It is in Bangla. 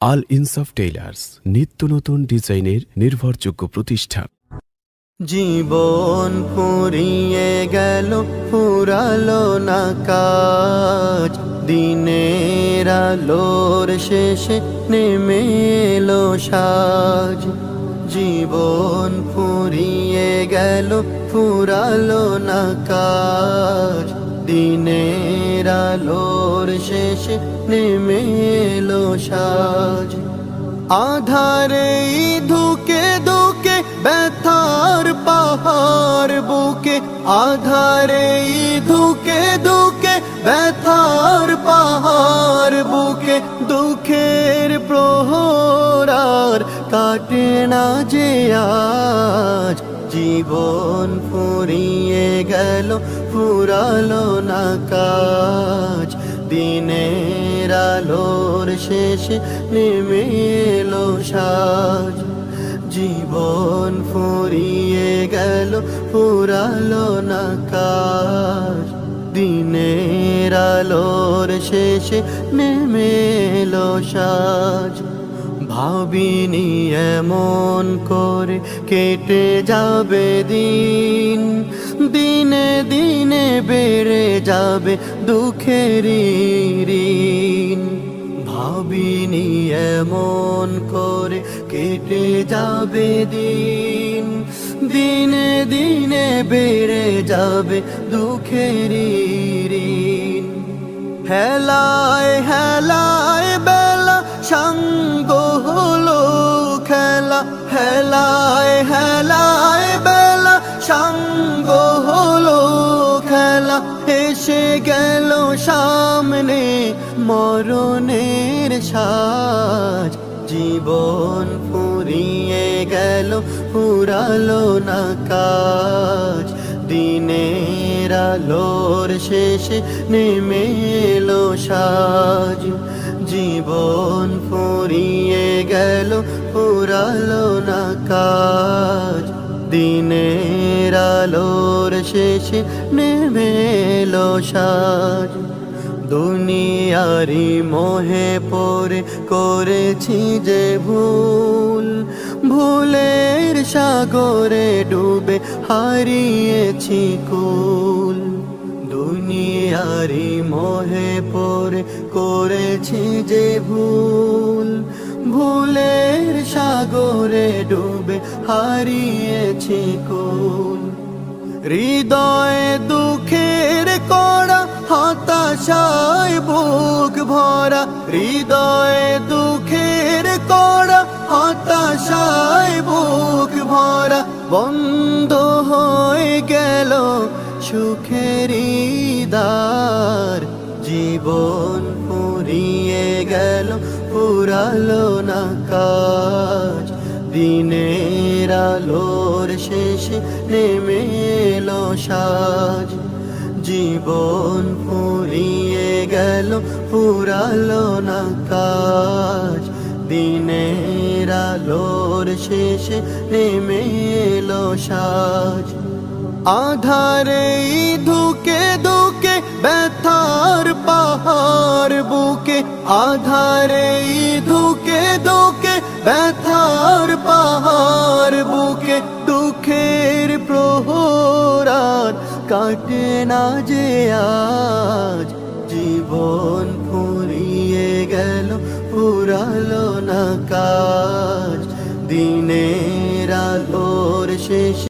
আল ইনসাফ টেইলার্স, নিত্য নতুন ডিজাইনের নির্ভরযোগ্য প্রতিষ্ঠান। জীবন ফুরিয়ে গেল, ফুরালো না কাজ, দিনের আলোর শেষে নেমে এলো সাজ। জীবন ফুরিয়ে গেল, ফুরালো না কাজ, দিনের আলোর শেষে নেমে এলো সাজ। আধারে ধুকে ধুকে ব্যথার পাহাড় বুকে, আধারে ধুকে ধুকে ব্যথার পাহাড় বুকে, দুঃখের প্রহরার কাটে না যে আজ। জীবন ফুরিয়ে গেল, ফুরালো না কাজ, দিনের আলোর শেষে নেমে এলো সাজ। জীবন ফুরিয়ে গেল, ফুরালো না কাজ, দিনের আলোর শেষে নেমে এলো সাজ। ভাবিনি এমন করে কেটে যাবে দিন, দিনে দিনে বেড়ে যাবে দুঃখের ঋণ। ভাবিনি এমন করে কেটে যাবে দিন, দিনে দিনে বেড়ে যাবে দুঃখের ঋণ। হেলায় হেলায় বেলা সঙ্গ হলো খেলা, হেলায় হেলায় বেলা সঙ্গ হলো খেলা। এসে গেল সামনে মরণের সাজ। জীবন ফুরিয়ে গেল, ফুরালো না কাজ, দিনের আলোর শেষে নেমে এলো সাজ। জীবন ফুরিয়ে গেল, ফুরালো না কাজ, দিনের আলোর শেষে নেমে এলো সাজ। দুনিয়ারি মোহে পড়ে করেছি যে ভুল, ভুলের সাগরে ডুবে হারিয়েছি কুল। দুনিয়ারি মোহে পড়ে করেছি যে ভুল, ভুলের সাগরে ডুবে হারিয়েছি কুল। হৃদয়ে দুঃখের কড়া, হতাশায় বুক ভরা, হৃদয়ে দুঃখের কড়া, হতাশায় বুক ভরা। বন্ধ হয়ে গেল সুখের দ্বার। জীবন ফুরিয়ে গেল, ফুরালো না কাজ, দিনের আলোর শেষে নেমে এলো সাজ। জীবন ফুরিয়ে গেল, ফুরালো না কাজ, দিনের আলোর শেষে নেমে এলো সাজ। আধারে ধুকে ধুকে ব্যথার পাহাড় বুকে, আধারে ধুকে ধুকে ব্যথার পাহাড় বুকে, দুঃখের প্রহরার কাটে না যে আজ। জীবন ফুরিয়ে গেল, ফুরালো না কাজ, দিনের আলোর শেষে